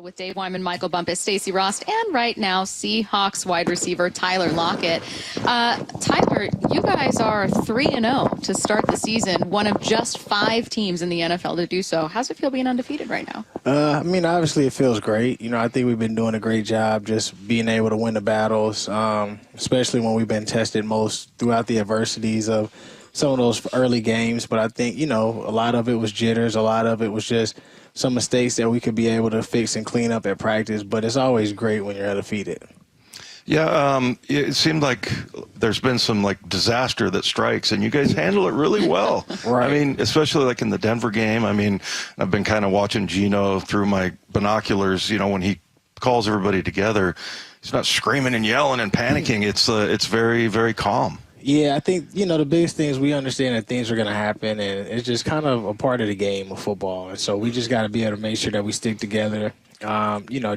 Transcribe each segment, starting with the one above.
With Dave Wyman, Michael Bumpus, Stacy Rost, and right now Seahawks wide receiver Tyler Lockett. Tyler, you guys are 3-0 to start the season, one of just 5 teams in the NFL to do so. How's it feel being undefeated right now? I mean, obviously it feels great. I think we've been doing a great job just being able to win the battles, especially when we've been tested most throughout the adversities of some of those early games. But I think, a lot of it was jitters. A lot of it was just some mistakes that we could be able to fix and clean up at practice. But it's always great when you're undefeated. Yeah, it seemed like there's been some disaster that strikes, and you guys handle it really well. Right. I mean, especially in the Denver game. I mean, I've been kind of watching Gino through my binoculars. When he calls everybody together, he's not screaming and yelling and panicking. It's very, very calm. Yeah, I think, the biggest thing is we understand that things are going to happen, and it's just kind of a part of the game of football. And so we just got to be able to make sure that we stick together,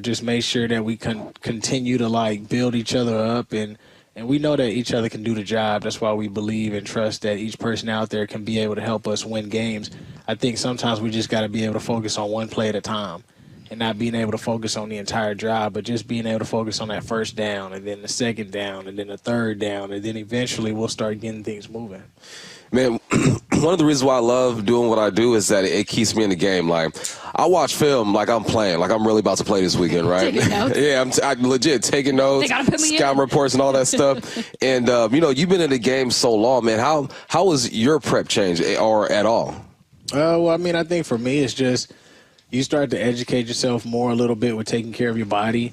just make sure that we continue to, build each other up. And we know that each other can do the job. That's why we believe and trust that each person out there can be able to help us win games. I think sometimes we just got to be able to focus on one play at a time, and not being able to focus on the entire drive, but just being able to focus on that first down, and then the second down, and then the third down, and then eventually we'll start getting things moving. Man, one of the reasons why I love doing what I do is that it keeps me in the game. I watch film like I'm playing, like I'm really about to play this weekend, right? Taking notes. Yeah, I'm legit taking notes, scouting reports and all that stuff. And, you've been in the game so long, man. How was your prep change or at all? Well, I mean, I think for me it's just you start to educate yourself more a little bit with taking care of your body.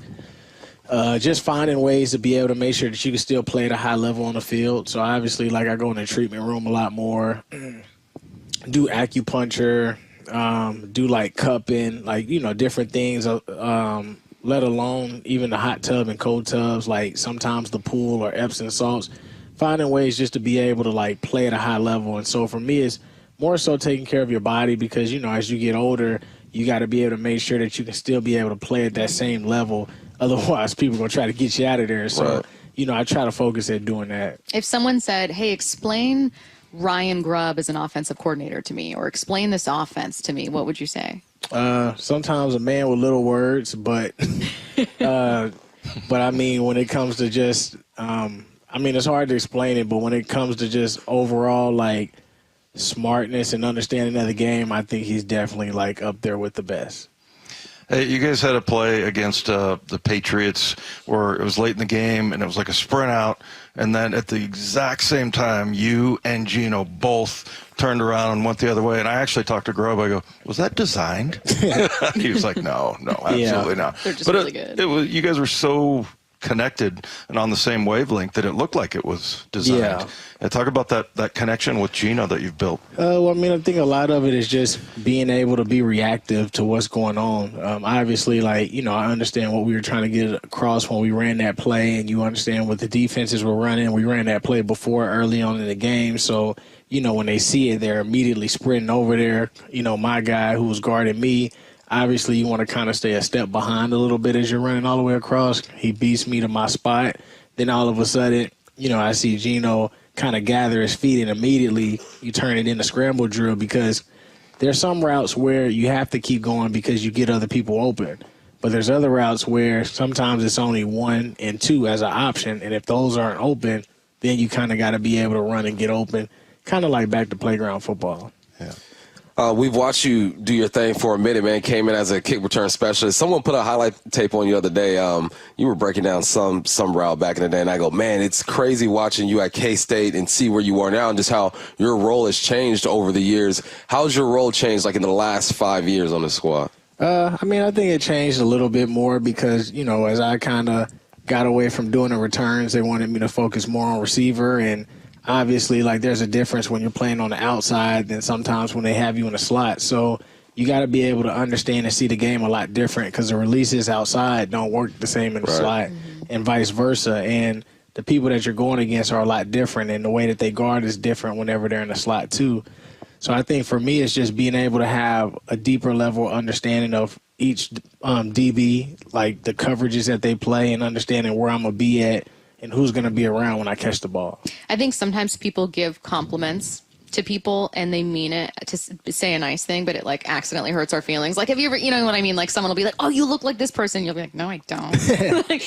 Just finding ways to be able to make sure that you can still play at a high level on the field. So obviously, I go in the treatment room a lot more, do acupuncture, do cupping, different things, let alone even the hot tub and cold tubs, sometimes the pool or Epsom salts, finding ways just to be able to play at a high level. And so for me, it's more so taking care of your body because, as you get older, you got to be able to make sure that you can still be able to play at that same level. Otherwise, people are going to try to get you out of there. So, right. I try to focus at doing that. If someone said, hey, explain Ryan Grubb as an offensive coordinator to me, or explain this offense to me, what would you say? Sometimes a man with little words, but I mean, when it comes to just, it's hard to explain it, but when it comes to just overall, smartness and understanding of the game, I think he's definitely up there with the best. Hey, you guys had a play against the Patriots where it was late in the game and it was like a sprint out, and then at the exact same time, you and Gino both turned around and went the other way. And I actually talked to Grubb. I go, was that designed? He was like, no, absolutely not. They're just really good. You guys were so connected and on the same wavelength that it looked like it was designed. Yeah. Talk about that connection with Gino that you've built. I think a lot of it is just being able to be reactive to what's going on. Obviously, I understand what we were trying to get across when we ran that play, and you understand what the defenses were running. We ran that play before early on in the game, so when they see it, they're immediately sprinting over there. My guy who was guarding me, obviously, you want to kind of stay a step behind a little bit as you're running all the way across. He beats me to my spot. Then all of a sudden, I see Gino kind of gather his feet, and immediately you turn it into scramble drill because there's some routes where you have to keep going because you get other people open. But there's other routes where sometimes it's only 1 and 2 as an option, and if those aren't open, then you kind of got to be able to run and get open, kind of like back to playground football. Yeah. We've watched you do your thing for a minute, man. Came in as a kick return specialist. Someone put a highlight tape on you the other day. You were breaking down some route back in the day, and I go, man, it's crazy watching you at K-State and see where you are now and just how your role has changed over the years. How's your role changed, in the last 5 years on the squad? I think it changed a little bit more because, as I kind of got away from doing the returns, they wanted me to focus more on receiver, and obviously, there's a difference when you're playing on the outside than sometimes when they have you in the slot. So you got to be able to understand and see the game a lot different because the releases outside don't work the same in the slot and vice versa. And the people that you're going against are a lot different, and the way that they guard is different whenever they're in the slot too. So I think for me, it's just being able to have a deeper level understanding of each DB, the coverages that they play, and understanding where I'm going to be at and who's going to be around when I catch the ball. I think sometimes people give compliments to people and they mean it to say a nice thing, but it like accidentally hurts our feelings. Like, have you ever, you know what I mean? Like someone will be like, oh, you look like this person. You'll be like, no, I don't. Like,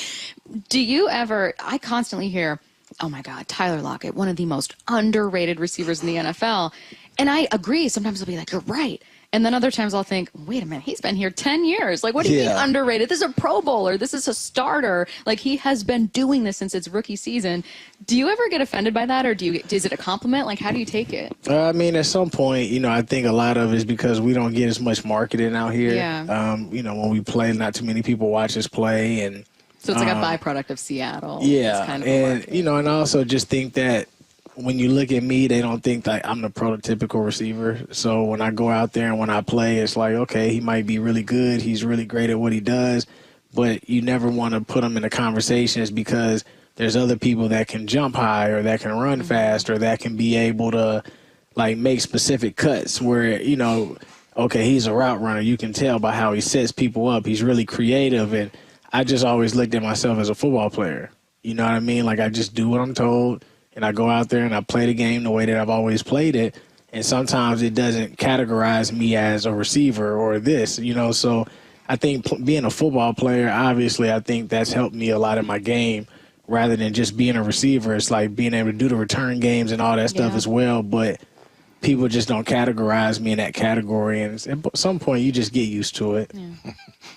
do you ever, I constantly hear, oh my God, Tyler Lockett, one of the most underrated receivers in the NFL. And I agree. Sometimes I'll be like, you're right. And then other times I'll think, wait a minute, he's been here 10 years. Like, what do you mean underrated? This is a Pro Bowler. This is a starter. Like, he has been doing this since its rookie season. Do you ever get offended by that, or is it a compliment? Like, how do you take it? I mean, at some point, you know, I think a lot of it is because we don't get as much marketing out here. Yeah. You know, when we play, not too many people watch us play. And So it's like a byproduct of Seattle. yeah. It's kind of And, you know, and I also just think that when you look at me, they don't think that I'm the prototypical receiver. So when I go out there and when I play, it's like, okay, he might be really good. He's really great at what he does. But you never want to put him in the conversations because there's other people that can jump high or that can run fast or that can be able to, like, make specific cuts where, you know, okay, he's a route runner. You can tell by how he sets people up. He's really creative. And I just always looked at myself as a football player. You know what I mean? Like, I just do what I'm told. And I go out there and I play the game the way that I've always played it. And sometimes it doesn't categorize me as a receiver or this, you know. So I think being a football player, obviously, I think that's helped me a lot in my game rather than just being a receiver. It's like being able to do the return games and all that stuff as well. But people just don't categorize me in that category. And at some point, you just get used to it. Yeah.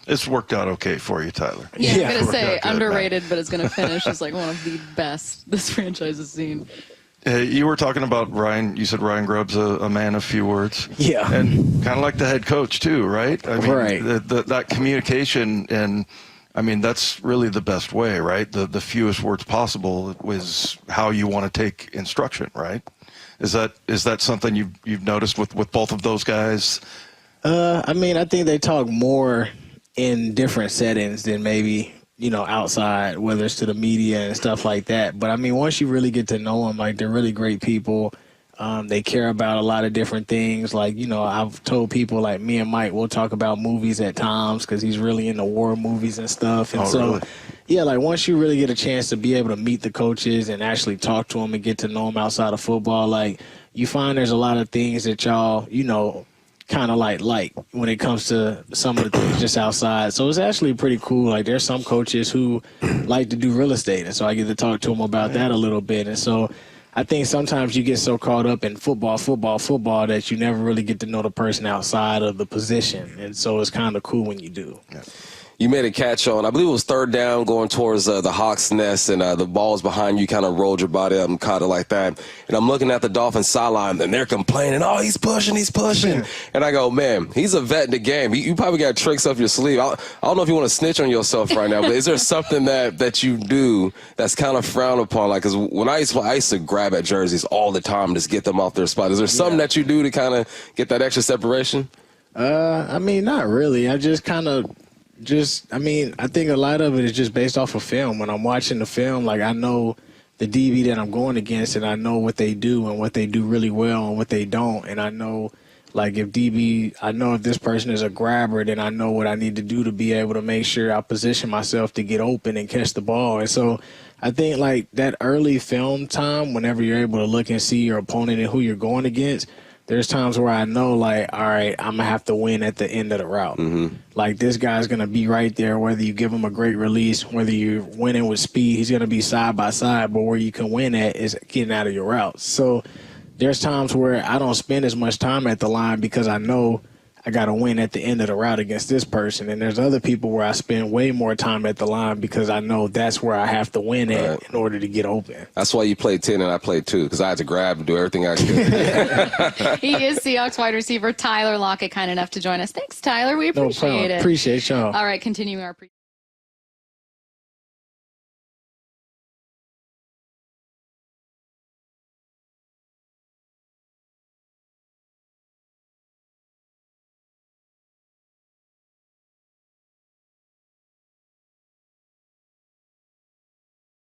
It's worked out okay for you, Tyler. Yeah, Yeah. I'm going to say Worked out good, underrated, but it's going to finish as like one of the best this franchise has seen. You were talking about Ryan. You said Ryan Grubb's a man of few words. Yeah. And kind of like the head coach, too, right? I mean, Right. that communication, and I mean, that's really the best way, right? The fewest words possible is how you want to take instruction, right? Is that something you've noticed with both of those guys? I mean, I think they talk more in different settings than maybe, you know, outside, whether it's to the media and stuff like that. But I mean, once you really get to know them, like, they're really great people. They care about a lot of different things. Like, you know, I've told people, like, me and Mike, we'll talk about movies at times because he's really into war movies and stuff. And really? Yeah, like, once you really get a chance to be able to meet the coaches and actually talk to them and get to know them outside of football, like, you find there's a lot of things that y'all, you know, kind of like when it comes to some of the things just outside. So it's actually pretty cool. Like, there's some coaches who like to do real estate, and so I get to talk to them about that a little bit. And so I think sometimes you get so caught up in football that you never really get to know the person outside of the position. And so it's kind of cool when you do. Yeah. You made a catch on, I believe it was third down going towards the Hawks' nest, and the ball's behind you, kind of rolled your body up and caught it like that. And I'm looking at the Dolphins sideline, and they're complaining, oh, he's pushing. And I go, man, he's a vet in the game. You probably got tricks up your sleeve. I don't know if you want to snitch on yourself right now, but is there something that you do that's kind of frowned upon? Like, because when I used to grab at jerseys all the time, just get them off their spot. Is there something that you do to kind of get that extra separation? I mean, not really. I just kind of I mean, I think a lot of it is just based off of film. When I'm watching the film, like, I know the DB that I'm going against, and I know what they do and what they do really well and what they don't. And I know, like, I know if this person is a grabber, then I know what I need to do to be able to make sure I position myself to get open and catch the ball. And so I think, like, that early film time, whenever you're able to look and see your opponent and who you're going against, there's times where I know, like, all right, I'm going to have to win at the end of the route. Mm-hmm. Like, this guy's going to be right there, whether you give him a great release, whether you're winning with speed, he's going to be side by side, but where you can win at is getting out of your route. So there's times where I don't spend as much time at the line because I know I got to win at the end of the route against this person. And there's other people where I spend way more time at the line because I know that's where I have to win at in order to get open. That's why you played 10 and I played 2, because I had to grab and do everything I could. He is Seahawks wide receiver Tyler Lockett, kind enough to join us. Thanks, Tyler. We appreciate it. Appreciate y'all. All right, continuing our